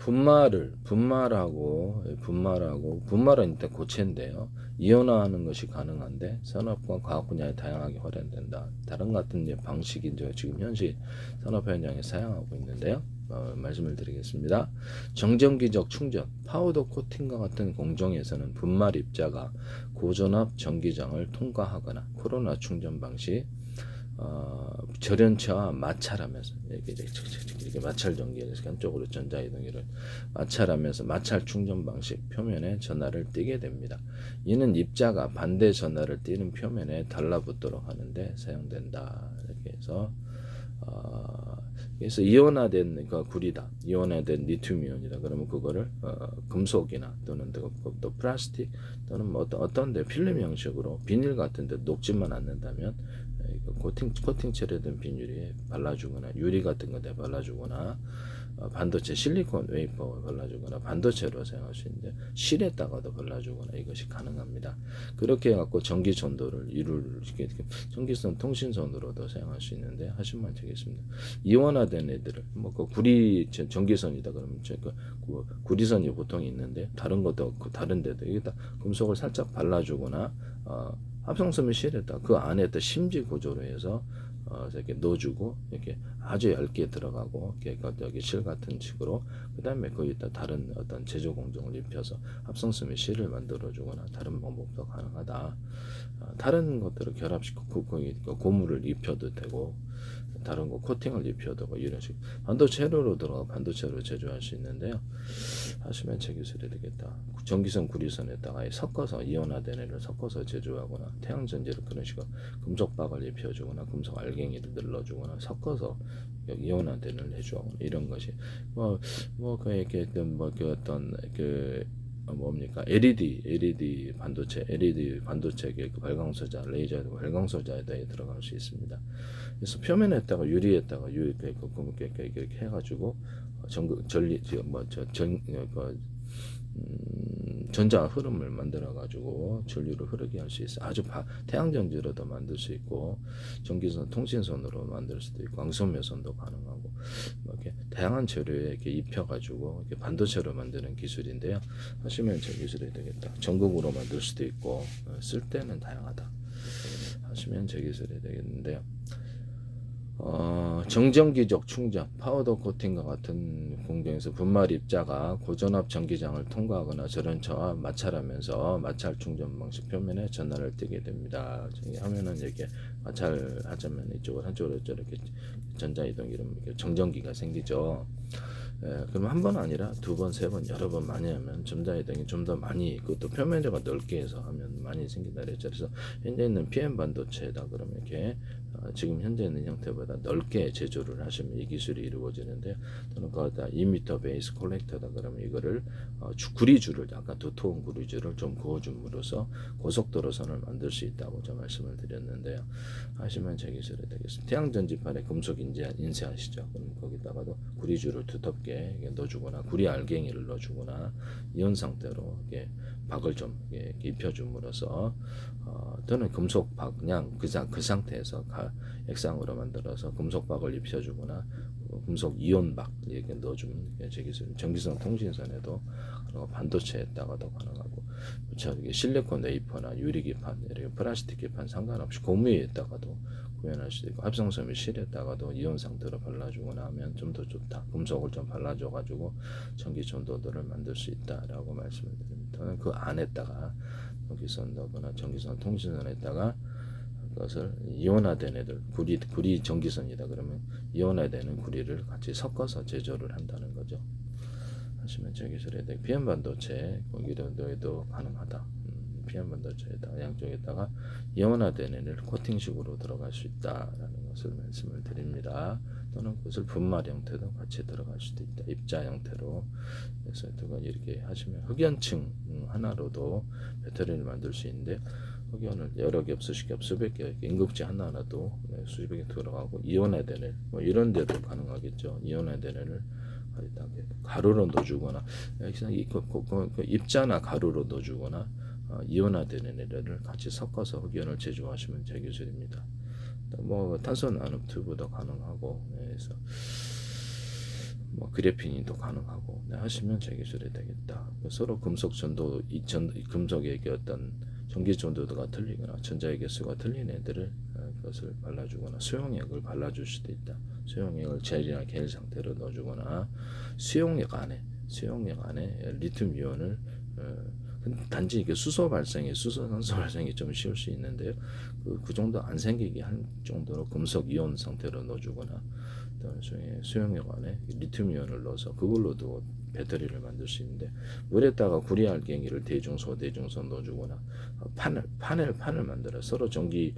분말은 일단 고체인데요. 이온화하는 것이 가능한데 산업과 과학 분야에 다양하게 활용된다. 다른 같은 방식이 이제 지금 현실 산업 현장에 사용하고 있는데요. 말씀을 드리겠습니다. 정전기적 충전, 파우더 코팅과 같은 공정에서는 분말 입자가 고전압 전기장을 통과하거나 코로나 충전 방식, 절연체와 마찰하면서 이렇게 마찰 전기에서 한쪽으로 전자이동기를 마찰하면서 마찰 충전 방식 표면에 전하를 띠게 됩니다. 이는 입자가 반대 전하를 띠는 표면에 달라붙도록 하는데 사용된다. 이렇게 해서 그래서 이온화된 그러니까 구리다, 이온화된 리튬이온이다. 그러면 그거를 금속이나 또는 또 플라스틱 또는 뭐 어떤 데 필름 형식으로 비닐 같은 데 녹지만 않는다면 코팅 처리된 비닐에 발라주거나 유리 같은 것에 발라주거나 반도체 실리콘 웨이퍼 발라주거나 반도체로 사용할 수 있는데 실에다가도 발라주거나 이것이 가능합니다. 그렇게 해갖고 전기 전도를 이룰 전기선 통신선으로도 사용할 수 있는데 하시면 되겠습니다. 이온화된 애들을 그 구리 전기선이다 그러면 구리선이 보통 있는데 다른 것도 다른 데도 여기다 금속을 살짝 발라주거나 합성섬유 실에다 그 안에 또 심지 구조로 해서 이렇게 넣어주고 이렇게 아주 얇게 들어가고 여기 실 같은 식으로 그 다음에 거기다 다른 어떤 제조 공정을 입혀서 합성섬유 실을 만들어주거나 다른 방법도 가능하다. 다른 것들을 결합시키고 거기 고무를 입혀도 되고 다른 거 코팅을 입혀도 이런 식 반도체로 들어가 반도체로 제조할 수 있는데요. 하시면 제기술이 되겠다. 전기선 구리선에다가 섞어서 이온화된 애를 섞어서 제조하거나 태양전지를 그런 식으로 금속박을 입혀주거나 금속 알갱이를 늘러주거나 섞어서 이온화된 애를 해주거나 이런 것이 뭡니까 LED 반도체 그 발광소자 레이저 발광소자에다 들어갈 수 있습니다. 그래서 표면에다가 유리에다가 이렇게 해가지고 전자 흐름을 만들어 가지고 전류를 흐르게 할 수 있어. 아주 태양전지로도 만들 수 있고 전기선 통신선으로 만들 수도 있고 광선매선도 가능하고 이렇게 다양한 재료에 이렇게 입혀 가지고 이렇게 반도체로 만드는 기술인데요. 하시면 제 기술이 되겠다. 전극으로 만들 수도 있고 쓸 때는 다양하다. 하시면 제 기술이 되겠는데요. 정전기적 충전, 파우더 코팅과 같은 공정에서 분말 입자가 고전압 전기장을 통과하거나 절연체와 마찰하면서 마찰 충전 방식 표면에 전하를 띠게 됩니다. 하면은 이렇게 마찰하자면 이쪽으로 한쪽으로 이렇게 전자이동 이렇게 정전기가 생기죠. 그럼 한 번 아니라 두 번, 세 번, 여러 번 많이 하면 전자이동이 좀 더 많이 그것도 표면적으로 넓게 해서 하면 많이 생긴다 그랬죠. 그래서 현재 있는 PM 반도체다 그러면 이렇게 지금 현재 있는 형태보다 넓게 제조를 하시면 이 기술이 이루어지는데요. 또는 거기다 2m 베이스 콜렉터다 그러면 이거를 구리줄을 약간 두터운 구리줄을 좀 그어줌으로써 고속도로선을 만들 수 있다고 저 말씀을 드렸는데요. 하시면 제 기술이 되겠습니다. 태양전지판에 금속 인쇄하시죠. 그럼 거기다가도 구리줄을 두텁게 넣어주거나 구리 알갱이를 넣어주거나 이온 상태로 이렇게 박을 좀 입혀줌으로써 또는 금속박 그냥 그 상태에서 액상으로 만들어서 금속박을 입혀주거나 금속 이온박 이렇게 넣어주면 제 기술 전기선 통신선에도 반도체에다가도 가능하고 저기 실리콘 웨이퍼나 유리기판 이렇게 플라스틱 기판 상관없이 고무에다가도 구현할 수도 있고 합성섬유 실에다가도 이온 상태로 발라주거나 하면 좀 더 좋다. 금속을 좀 발라줘가지고 전기 전도들을 만들 수 있다라고 말씀을 드립니다. 저는 그 안에다가 전기선 넣거나 전기선 통신선에다가 그것을 이온화된 애들 구리 전기선이다 그러면 이온화되는 구리를 같이 섞어서 제조를 한다는 거죠. 하시면 제 기술에 대해 PM 반도체 거기도 가능하다. PM 반도체에다가 양쪽에다가 이온화된 애를 코팅식으로 들어갈 수 있다라는 것을 말씀을 드립니다. 또는 그것을 분말 형태도 같이 들어갈 수도 있다. 입자 형태로. 그래서 이렇게 하시면 흑연층 하나로도 배터리를 만들 수 있는데 흑연을 여러 겹, 수십 겹, 수백 개 인극지 하나라도 수십 개 들어가고 이온화된 애 이런 데도 가능하겠죠. 이온화된 애를 가루로 넣어주거나 입자나 가루로 넣어주거나 이온화된 애를 같이 섞어서 흑연을 제조하시면 제 기술입니다. 탄소 나노 튜브도 가능하고 그래서 뭐 그래핀이 또 가능하고 하시면 제기술이 되겠다. 서로 금속 전도 금속의 어떤 전기 전도도가 틀리거나 전자의 개수가 틀린 애들을 그것을 발라주거나 수용액을 발라줄 수도 있다. 수용액을 젤이나 겔 상태로 넣어주거나 수용액 안에 리튬 이온을 단지 이게 수소 산소 발생이 좀 쉬울 수 있는데요. 그 정도 안 생기게 할 정도로 금속 이온 상태로 넣어주거나 수용액 안에 리튬 이온을 넣어서 그걸로도 배터리를 만들 수 있는데 물에다가 구리알갱이를 대중소 넣어주거나 판을 만들어 서로 전기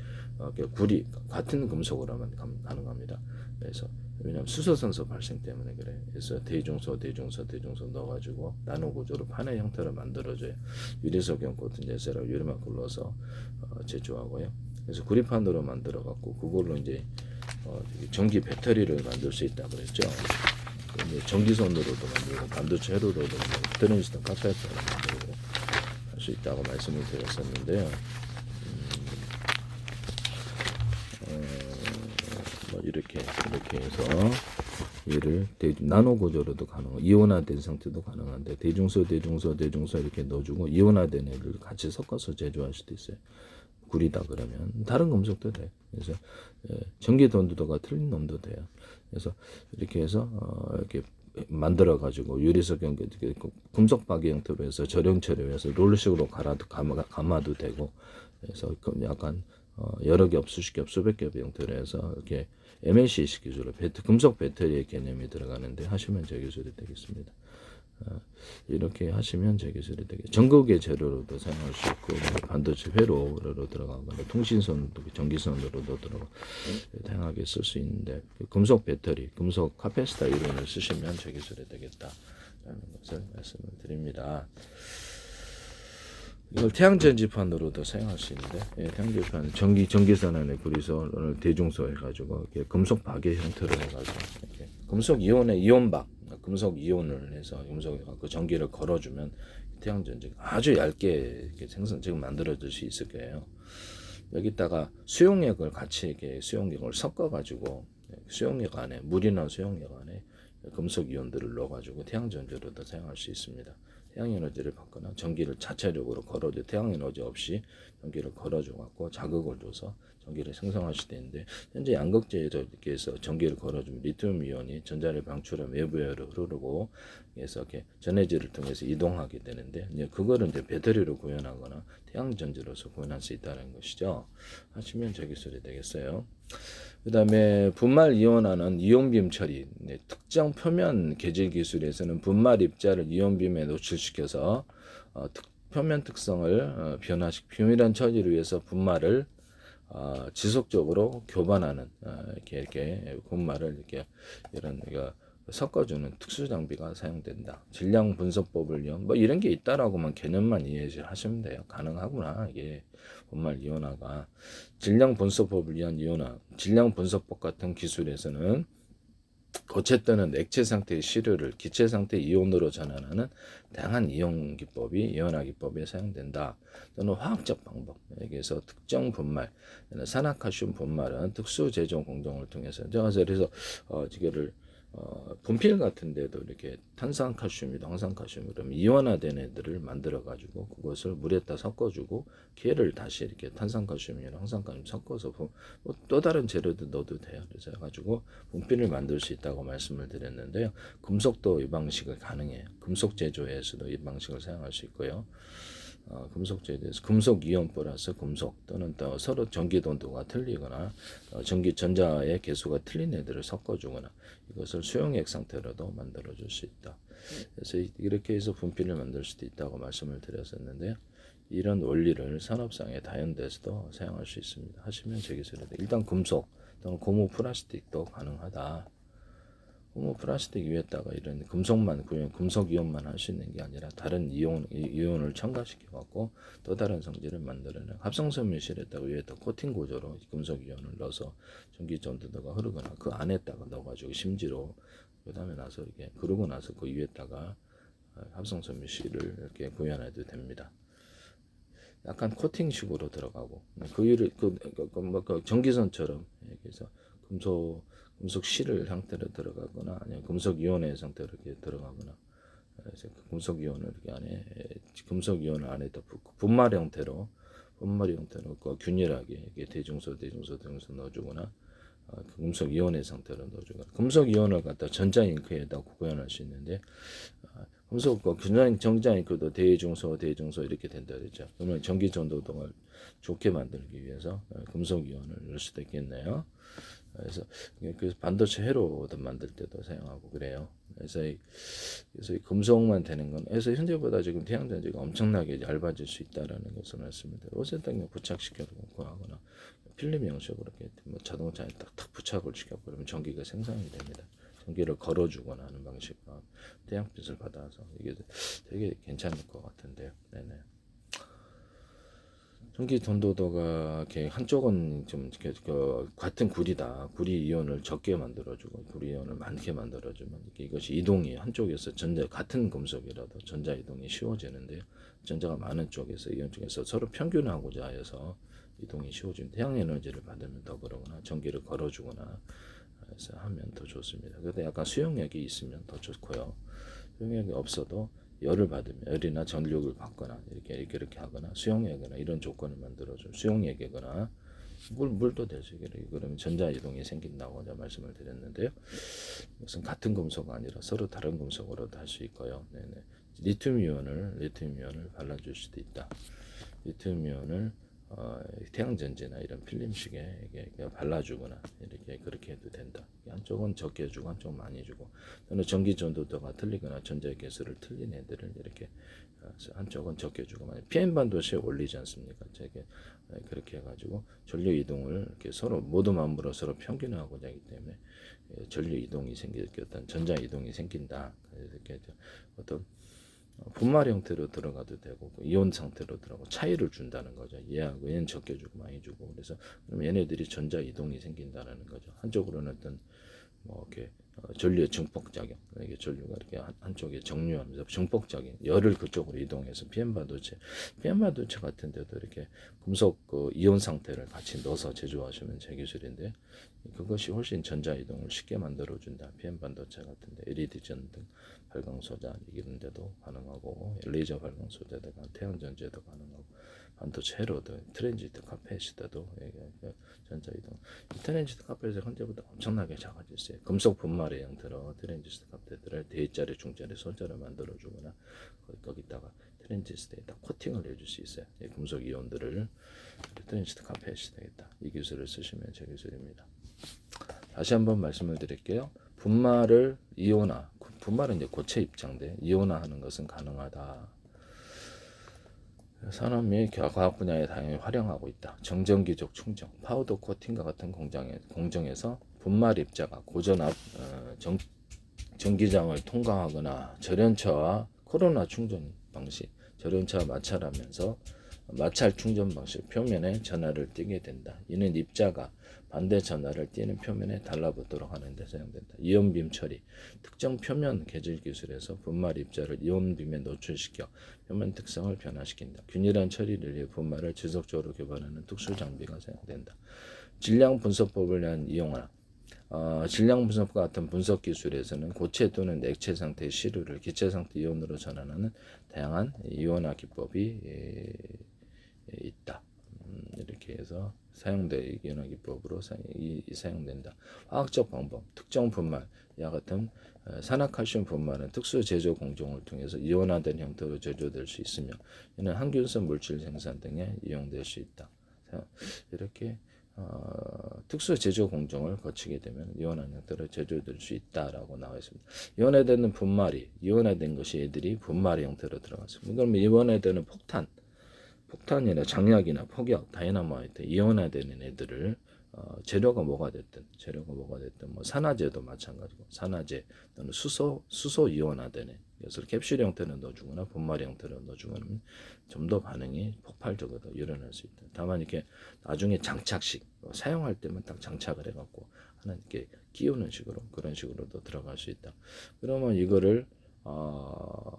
구리 같은 금속으로 하면 가능합니다. 그래서 왜냐하면 수소산소 발생 때문에 그래. 그래서 대중소 넣어가지고 나노 구조로 판의 형태로 만들어줘요. 유리석용 코튼 예세라 유리막을 넣어서 제조하고요. 그래서 구리판으로 만들어갖고 그걸로 이제 전기 배터리를 만들 수 있다 그랬죠. 전기선으로도 만들고 반도체 회로로도 만들고 트랜지스터 카파시터를 만들고 할 수 있다고 말씀을 드렸었는데요. 뭐 이렇게 해서 얘를 나노 구조로도 가능하고 이온화된 상태도 가능한데 대중소 이렇게 넣어주고 이온화된 애를 같이 섞어서 제조할 수도 있어요. 구리다 그러면 다른 금속도 돼. 그래서 전기 전도도가 틀린 놈도 돼요. 그래서 이렇게 해서 이렇게 만들어 가지고 유리석 금속 박이 형태로 해서 절형 처리해서 롤식으로 감아도 되고. 그래서 약간 여러 겹, 수십 겹, 수백 겹 형태로 해서 이렇게 MLC 기술로 금속 배터리의 개념이 들어가는데 하시면 제 기술이 되겠습니다. 이렇게 하시면 제 기술이 되겠죠. 전극의 재료로도 사용할 수 있고 반도체 회로로 들어가거나 통신선, 전기선으로도 들어가 다양하게 쓸 수 있는데 금속 배터리, 금속 카패시터 이론을 쓰시면 제 기술이 되겠다라는 것을 말씀을 드립니다. 이걸 태양전지판으로도 사용할 수 있는데 태양전지판 전기선 안에 구리선을 대중소 해가지고 금속 박의 형태로 해가지고 금속 이온의 이온박 금속 이온을 해서 그 전기를 걸어주면 태양전지가 아주 얇게 지금 만들어질 수 있을 거예요. 여기다가 수용액을 같이 이렇게 수용액을 섞어가지고 수용액 안에 물이나 수용액 안에 금속 이온들을 넣어가지고 태양전지로도 사용할 수 있습니다. 태양에너지를 받거나 전기를 자체적으로 걸어줘 태양에너지 없이 전기를 걸어줘 갖고 자극을 줘서 전기를 생성할 수도 있는데 현재 양극재에서 전기를 걸어주면 리튬 이온이 전자를 방출하면 외부로 흐르고 그래서 이렇게 전해질을 통해서 이동하게 되는데 이제 그거를 이제 배터리로 구현하거나 태양전지로서 구현할 수 있다는 것이죠. 하시면 저기설이 되겠어요. 그 다음에 분말 이온화는 이온빔 처리, 특정 표면 계질 기술에서는 분말 입자를 이온빔에 노출시켜서 표면 특성을 표면이란 처리를 위해서 분말을 지속적으로 교반하는 이렇게 분말을 이렇게 이런 섞어주는 특수 장비가 사용된다. 질량 분석법을 이용 뭐 이런 게 있다라고만 개념만 이해하시면 돼요. 가능하구나 이게 분말 이온화가 질량 분석법을 위한 이온화, 질량 분석법 같은 기술에서는 고체 또는 액체 상태의 시료를 기체 상태 이온으로 전환하는 다양한 이온 기법이 이온화 기법에 사용된다. 또는 화학적 방법, 여기에서 특정 분말, 산화칼슘 분말은 특수 제조 공정을 통해서 그래서 이거를 분필 같은 데도 이렇게 탄산칼슘이나 황산칼슘 그러면 이온화된 애들을 만들어 가지고 그것을 물에다 섞어주고 걔를 다시 이렇게 탄산칼슘이나 황산칼슘 섞어서 또 다른 재료도 넣어도 돼요. 그래서 해가지고 분필을 만들 수 있다고 말씀을 드렸는데요. 금속도 이 방식을 가능해요. 금속 제조에서도 이 방식을 사용할 수 있고요. 금속 제조에서 금속 이온 플러스 금속 또는 또 서로 전기 don도가 틀리거나 전자의 개수가 틀린 애들을 섞어주거나 이것을 수용액 상태로도 만들어줄 수 있다. 그래서 이렇게 해서 분필을 만들 수도 있다고 말씀을 드렸었는데요. 이런 원리를 산업상의 다연돼서도 사용할 수 있습니다. 하시면 제기술에 일단 금속 또는 고무 플라스틱도 가능하다. 고무 플라스틱 위에다가 이런 금속만 금속 이온만 할 수 있는 게 아니라 다른 이온을 첨가시켜 갖고 또 다른 성질을 만들어내는 합성섬 밀실에다가 위에다 코팅 구조로 금속 이온을 넣어서 전기 전도도가 흐르거나 그 안에다가 넣어가지고 심지로 그다음에 나서 이렇게 그러고 나서 그 위에다가 합성섬 밀실을 이렇게 구현해도 됩니다. 약간 코팅식으로 들어가고 그 전기선처럼 그래서 금속 금속 실을 형태로 들어가거나 아니면 금속 이온의 상태로 이렇게 들어가거나 그래서 그 금속 이온을 이렇게 안에 금속 이온을 안에다 붓고 분말 형태로 그 균일하게 이게 대중소 넣어주거나 그 금속 이온의 상태로 넣어주거나 금속 이온을 갖다 전자 잉크에다 구현할 수 있는데 금속 정자 잉크도 대중소 이렇게 된다 그랬죠. 그러면 전기 전도동을 좋게 만들기 위해서 금속 이온을 넣을 수도 있겠네요. 그래서 반도체 회로 만들 때도 사용하고 그래요. 그래서 이 금속만 되는 건 그래서 현재보다 지금 태양전지가 엄청나게 얇아질 수 있다라는 것을 말씀드려요. 어쨌든 부착시켜놓고 하거나 필름 형식으로 이렇게 뭐 자동차에 딱딱 부착을 시켜버리면 전기가 생성이 됩니다. 전기를 걸어주거나 하는 방식과 태양빛을 받아서 이게 되게 괜찮을 것 같은데요. 네네. 전기 전도도가 이렇게 한쪽은 좀 같은 구리다. 구리 이온을 적게 만들어주고 구리 이온을 많게 만들어주면 이것이 이동이 한쪽에서 같은 금속이라도 전자 이동이 쉬워지는데요. 전자가 많은 쪽에서 이온 쪽에서 서로 평균하고자 해서 이동이 쉬워지면 태양 에너지를 받으면 더 그러거나 전기를 걸어주거나 해서 하면 더 좋습니다. 그런데 약간 수용력이 있으면 더 좋고요. 수용력이 없어도 열을 받으면 열이나 전력을 받거나 이렇게 하거나 수용액이나 이런 조건을 만들어줘 수용액이거나 물도 되죠. 그러면 전자 이동이 생긴다고 제가 말씀을 드렸는데요. 이것은 같은 금속 아니라 서로 다른 금속으로도 할 수 있고요. 네네. 리튬 이온을 발라줄 수도 있다. 리튬 이온을 태양전지나 이런 필름식에 이렇게 발라주거나 이렇게 그렇게 해도 된다. 한쪽은 적게 주고 한쪽 많이 주고 또는 전기 전도도가 틀리거나 전자 개수를 틀린 애들을 이렇게 한쪽은 적게 주고 PM 반도체에 올리지 않습니까? 저게 그렇게 해가지고 전류 이동을 이렇게 서로 모두 마음으로 서로 평균화하고자 하기 때문에 전류 이동이 어떤 전자 이동이 생긴다. 그래서 이렇게 어떤 분말 형태로 들어가도 되고 이온 상태로 들어가고 차이를 준다는 거죠. 얘하고 얘는 적게 주고 많이 주고 그래서 그럼 얘네들이 전자 이동이 생긴다는 거죠. 한쪽으로는 어떤 뭐 이렇게 전류의 증폭작용 이게 전류가 이렇게 한쪽에 정류하면서 증폭작용 열을 그쪽으로 이동해서 PM 반도체 같은 데도 이렇게 금속 이온 상태를 같이 넣어서 제조하시면 제 기술인데 그것이 훨씬 전자 이동을 쉽게 만들어 준다. PM 반도체 같은데 LED 전 등 발광 소자 이런 데도 가능하고 레이저 발광 소자도 태양 전지에도 가능하고 반도체 회로도 트랜지트 카페시터도 전자 이동 트랜지스터 카페에서 현재보다 엄청나게 작아졌어요. 금속 분말의 형태로 트랜지스터 카페들을 대자리, 중자리, 소자를 만들어주거나 거기다가 트랜지스터에다 코팅을 해줄 수 있어요. 금속 이온들을 트랜지스터 카페시터겠다. 이 기술을 쓰시면 제 기술입니다. 다시 한번 말씀을 드릴게요. 분말을 이온화, 분말은 이제 고체 입장인데 이온화하는 것은 가능하다. 산업 및 과학 분야에 다양히 활용하고 있다. 정전기적 충전, 파우더 코팅과 같은 공정에서 분말 입자가 고전압 전기장을 통과하거나 절연차와 코로나 충전 방식, 절연차와 마찰하면서 마찰 충전 방식 표면에 전하를 띠게 된다. 이는 입자가 반대 전하를 띠는 표면에 달라붙도록 하는 데 사용된다. 이온빔 처리, 특정 표면 계질 기술에서 분말 입자를 이온빔에 노출시켜 표면 특성을 변화시킨다. 균일한 처리를 위해 분말을 지속적으로 교반하는 특수 장비가 사용된다. 질량 분석법을 위한 이용화, 질량 분석과 같은 분석 기술에서는 고체 또는 액체 상태의 시료를 기체 상태 이온으로 전환하는 다양한 이온화 기법이 있다. 이렇게 해서 이온화 기법으로 사용된다. 화학적 방법, 특정 분말, 야 같은 산화칼슘 분말은 특수 제조 공정을 통해서 이온화된 형태로 제조될 수 있으며 이는 항균성 물질 생산 등에 이용될 수 있다. 이렇게 특수 제조 공정을 거치게 되면 이온화된 형태로 제조될 수 있다라고 나와 있습니다. 이온화되는 분말이 이온화된 것이 애들이 분말의 형태로 들어갔습니다. 그럼 이온화되는 폭탄이나 장약이나 폭약, 다이너마이트, 이온화되는 애들을 재료가 뭐가 됐든 뭐 산화제도 마찬가지고 산화제 또는 수소 이온화되는 이것을 캡슐 형태로 넣어주거나 분말 형태로 넣어주거나 좀 더 반응이 폭발적으로 일어날 수 있다. 다만 이렇게 나중에 장착식 사용할 때만 딱 장착을 해갖고 하나 이렇게 끼우는 식으로 그런 식으로도 들어갈 수 있다. 그러면 이거를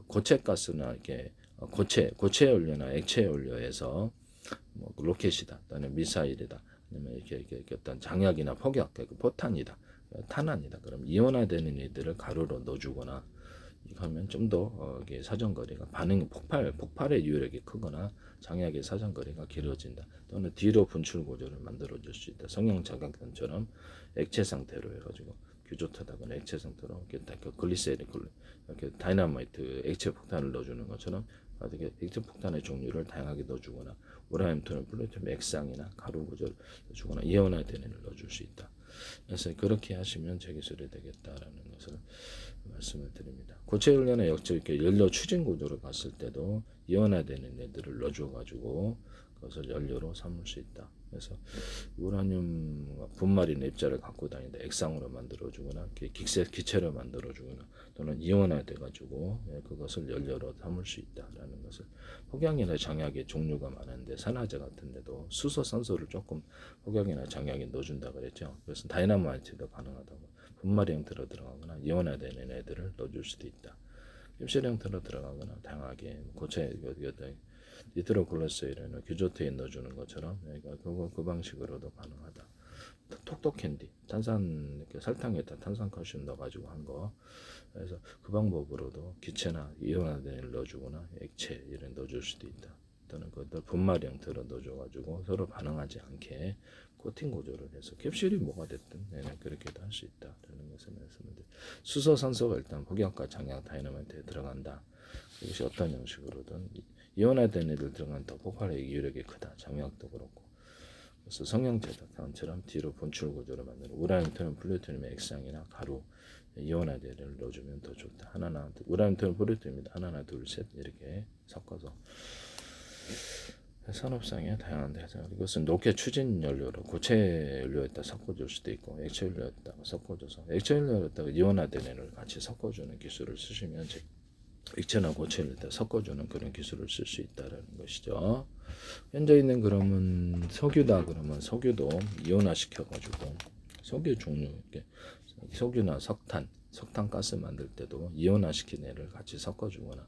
고체가스나 이렇게 고체 연료나 액체 연료에서 뭐 로켓이다, 또는 미사일이다, 아니면 이렇게 어떤 장약이나 폭약, 포탄이다. 탄환이다. 그럼 이온화되는 애들을 가루로 넣어주거나 이거 하면 좀 더 이게 사정거리가 폭발의 유력이 크거나 장약의 사정거리가 길어진다. 또는 뒤로 분출 구조를 만들어줄 수 있다. 성형 자극단처럼 액체 상태로 해가지고 규조트다거나 액체 상태로 이렇게 글리세린 이렇게 다이너마이트 액체 폭탄을 넣어주는 것처럼 어떻게 액체 폭탄의 종류를 다양하게 넣어주거나 우라늄 토륨 플루토늄 액상이나 가루 구조를 넣어주거나 이온화되는 애를 넣어줄 수 있다. 그래서 그렇게 하시면 제기술이 되겠다라는 것을 말씀을 드립니다. 고체 연료나 이렇게 연료 추진 구조로 갔을 때도 이온화되는 애들을 넣어줘가지고 그것을 연료로 삼을 수 있다. 그래서 우라늄 분말인 입자를 갖고 다니다 액상으로 만들어주거나 기체로 만들어주거나 또는 이온화돼가지고 그것을 연료로 삼을 수 있다라는 것을 폭약이나 장약의 종류가 많은데 산화제 같은데도 수소, 산소를 조금 폭약이나 장약에 넣어준다 그랬죠. 그래서 다이나마이트도 가능하다고 분말 형태로 들어가거나 이온화되는 애들을 넣어줄 수도 있다. 캡슐 형태로 들어가거나 다양하게 고체 니트로글리세린을 규조트에 넣어주는 것처럼 그 방식으로도 가능하다. 톡톡 캔디 탄산 설탕에다 탄산칼슘 넣어가지고 한 거. 그래서 그 방법으로도 기체나 이온화제를 넣어주거나 액체 이런 넣어줄 수도 있다. 또는 그것도 분말 형태로 넣어줘가지고 서로 반응하지 않게 코팅 구조를 해서 캡슐이 뭐가 됐든 그렇게도 할 수 있다라는 것을 말씀드립니다. 수소, 산소가 일단 폭약과 장약 다이너마이트에 들어간다. 이것이 어떤 형식으로든 이온화된 애들 들어간 더 폭발의 유력이 크다. 장약도 그렇고. 그래서 성형제처럼 뒤로 분출 구조를 만드는 우라늄 토륨 플루토늄 액상이나 가루 이온화제를 넣어주면 더 좋다. 하나나 우라늄 토륨 플루토늄이다. 하나나 둘 셋 이렇게 섞어서 산업상의 다양한 대상 이것은 녹회 추진 연료로 고체 연료에다 섞어줄 수도 있고 액체 연료에다 섞어줘서 액체 연료에다가 이온화된 애를 같이 섞어주는 기술을 쓰시면 액체나 고체를 섞어주는 그런 기술을 쓸 수 있다는 것이죠. 현재 있는 그러면 석유다 그러면 석유도 이온화시켜가지고 석유 종류 석유나 석탄가스 만들 때도 이온화시킨 애를 같이 섞어주거나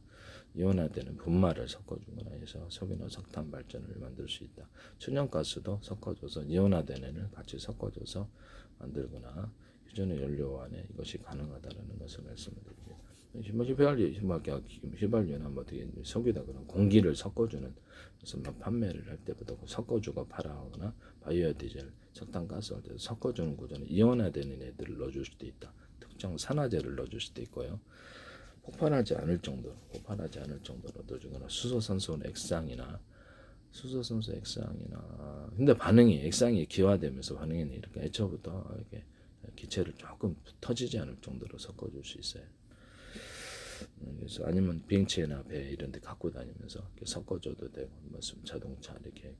이온화되는 분말을 섞어주거나 해서 석유나 석탄 발전을 만들 수 있다. 천연가스도 섞어줘서 이온화된 애를 같이 섞어줘서 만들거나 기존의 연료 안에 이것이 가능하다는 것을 말씀드립니다. 휘발유나 뭐 어떻게 석유다 그런 공기를 섞어주는 그래서 막 판매를 할 때부터 섞어주고 팔아하거나 바이오 디젤, 석탄가스 할 때 섞어주는 구조는 이온화되는 애들을 넣어줄 수도 있다. 특정 산화제를 넣어줄 수도 있고요. 폭발하지 않을 정도로 넣어주거나 수소산소 액상이나 근데 액상이 기화되면서 반응이 이렇게 애초부터 이렇게 기체를 조금 터지지 않을 정도로 섞어줄 수 있어요. 그래서 아니면 비행체나 배 이런 데 갖고 다니면서 이렇게 섞어줘도 되고 무슨 자동차 이렇게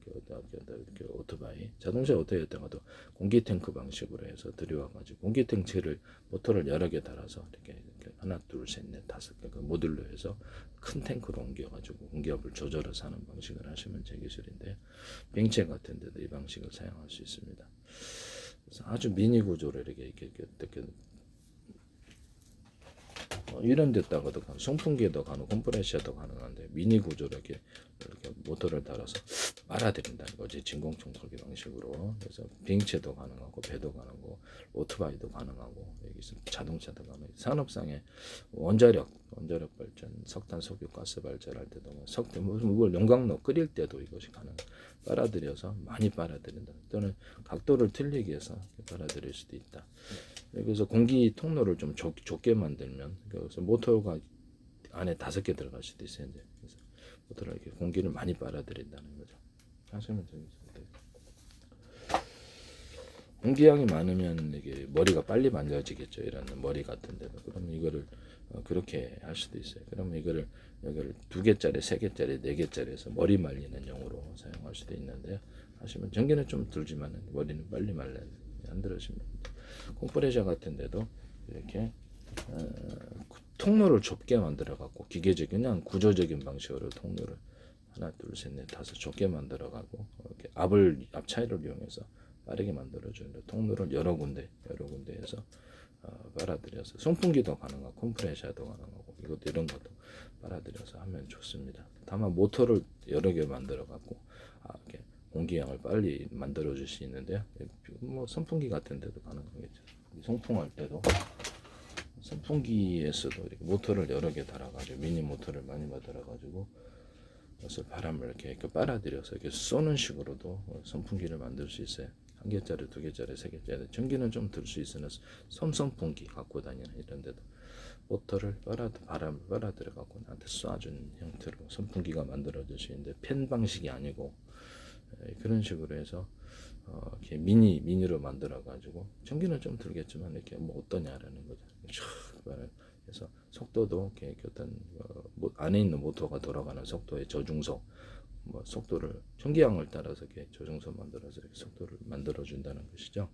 오토바이 자동차 오토바이에다가도 공기 탱크 방식으로 해서 들여와가지고 공기 탱크를 모터를 여러 개 달아서 이렇게 하나 둘 셋 넷 다섯 개 그 모듈로 해서 큰 탱크로 옮겨가지고 공기압을 조절해서 하는 방식을 하시면 제 기술인데 비행체 같은 데도 이 방식을 사용할 수 있습니다. 그래서 아주 미니 구조로 이렇게 이런 데다가도 송풍기에도 가능, 컴프레셔도 가능한데 미니 구조로 이렇게 모터를 달아서 빨아들인다는 거지. 진공청 설계 방식으로. 그래서 비행체도 가능하고 배도 가능하고 오토바이도 가능하고 여기서 자동차도 가능하고 산업상의 원자력 발전, 석탄, 석유, 가스 발전할 때도 이걸 용광로 끓일 때도 이것이 가능. 빨아들여서 많이 빨아들인다. 또는 각도를 틀리게 해서 빨아들일 수도 있다. 그래서 공기 통로를 좀 좁게 만들면 그래서 모터가 안에 5개 들어갈 수도 있어요. 그래서 모터를 이렇게 공기를 많이 빨아들인다는 거죠. 하시면 되겠습니다. 공기량이 많으면 이게 머리가 빨리 만져지겠죠. 이런 머리 같은데도 그러면 이거를 그렇게 할 수도 있어요. 그러면 이거를 2개짜리, 3개짜리, 4개짜리에서 머리 말리는 용으로 사용할 수도 있는데요. 하시면 전기는 좀 들지만 머리는 빨리 말려야 안 들으시면 컴프레셔 같은데도 이렇게 통로를 좁게 만들어 갖고 기계적인 그냥 구조적인 방식으로 통로를 하나 둘 셋 넷 다섯 좁게 만들어 갖고 이렇게 압 차이를 이용해서 빠르게 만들어 주는 통로를 여러 군데에서 빨아들여서 송풍기도 가능하고 컴프레셔도 가능하고 이것도 이런 것도 빨아들여서 하면 좋습니다. 다만 모터를 여러 개 만들어 갖고 이렇게 공기량을 빨리 만들어 줄 수 있는데요. 뭐 선풍기 같은 데도 가능하겠죠. 송풍할 때도 선풍기에서도 이렇게 모터를 여러 개 달아가지고 미니 모터를 많이 만들어가지고 그것을 바람을 이렇게 빨아들여서 이렇게 쏘는 식으로도 선풍기를 만들 수 있어요. 한 개짜리, 두 개짜리, 세 개짜리. 전기는 좀 들 수 있으나 솜선풍기 갖고 다니는 이런 데도 모터를 바람을 빨아들여 갖고 나한테 쏴주는 형태로 선풍기가 만들어질 수 있는데 팬 방식이 아니고 그런 식으로 해서 이렇게 미니로 만들어 가지고 전기는 좀 들겠지만 이렇게 뭐 어떠냐라는 거죠. 그래서 속도도 이렇게 어떤 안에 있는 모터가 돌아가는 속도의 저중속 뭐 속도를 전기양을 따라서 이렇게 저중속 만들어서 이렇게 속도를 만들어 준다는 것이죠.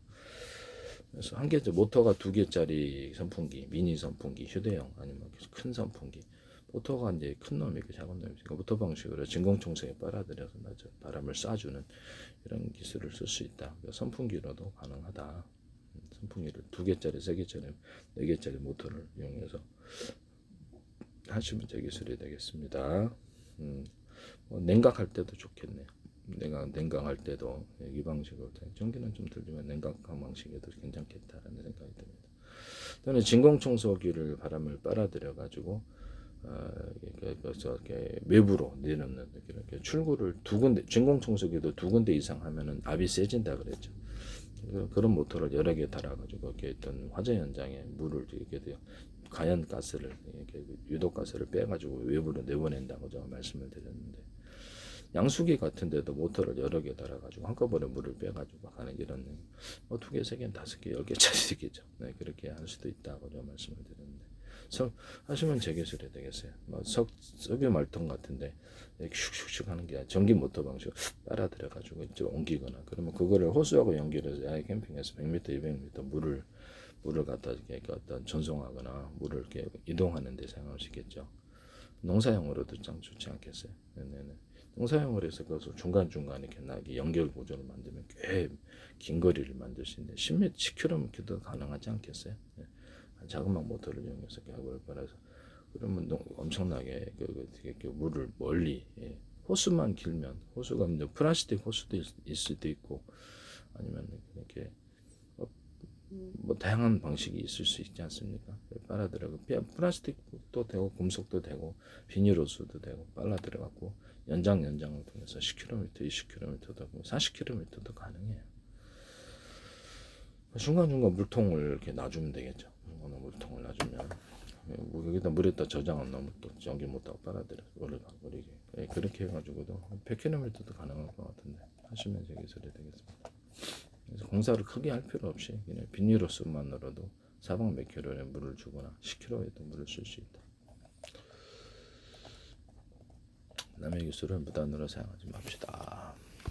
그래서 한 개째 모터가 두 개짜리 선풍기, 미니 선풍기, 휴대용 아니면 큰 선풍기. 모터가 이제 큰 놈이고 작은 놈이니까 모터 방식으로 진공청소에 빨아들여서 바람을 쏴주는 이런 기술을 쓸 수 있다. 선풍기로도 가능하다. 선풍기를 두 개짜리, 세 개짜리, 네 개짜리 모터를 이용해서 하시면 제 기술이 되겠습니다. 냉각할 때도 좋겠네요. 냉각할 때도 이 방식으로 전기는 좀 들지만 냉각 방식에도 괜찮겠다라는 생각이 듭니다. 또는 진공청소기를 바람을 빨아들여 가지고 이렇게 외부로 내놓는 이렇게 출구를 두 군데 진공청소기도 두 군데 이상 하면은 압이 세진다 그랬죠. 그런 모터를 여러 개 달아가지고 이렇게 어떤 화재 현장에 물을 이렇게 돼요. 가연 가스를 이렇게 유독 가스를 빼가지고 외부로 내보낸다고 제가 말씀을 드렸는데 양수기 같은 데도 모터를 여러 개 달아가지고 한꺼번에 물을 빼가지고 하는 이런 두 개, 세 개, 다섯 개, 10개짜리 되겠죠. 네, 그렇게 할 수도 있다고 제가 말씀을 드렸는데 하시면 제 기술이 되겠어요. 석유 말통 같은데 이렇게 슉슉슉 하는 게 아니라 전기 모터 방식 빨아들여가지고 이쪽 옮기거나 그러면 그거를 호수하고 연결해서 야외 캠핑에서 100m, 200m 물을 갖다 이렇게 어떤 전송하거나 물을 이렇게 이동하는 데 사용할 수 있겠죠. 농사용으로도 참 좋지 않겠어요. 네네. 농사용으로 해서 그것을 중간중간 이렇게 나게 연결 구조를 만들면 꽤 긴 거리를 만들 수 있는데 10m, 10km도 가능하지 않겠어요? 네. 자그마한 모터를 이용해서 압을 빨아서 그러면 엄청나게 물을 멀리 호수만 길면 호수가 플라스틱 호수도 있을 수도 있고 아니면 이렇게 뭐 다양한 방식이 있을 수 있지 않습니까? 빨아들여고 플라스틱도 되고 금속도 되고 비닐 호수도 되고 빨아들여 갖고 연장을 통해서 10km, 20km도 40km도 가능해요. 중간중간 물통을 이렇게 놔주면 되겠죠. 물통을 놔주면 여기다 물에다 저장은 너무 또 전기 못하고 빨아들여 버리게 그렇게 해가지고도 100km도 가능할 것 같은데 하시면 제 기술이 되겠습니다. 그래서 공사를 크게 할 필요 없이 그냥 비닐호스만으로도 사방 몇 킬로에 물을 주거나 10km에도 물을 쓸 수 있다. 남의 기술을 무단으로 사용하지 맙시다.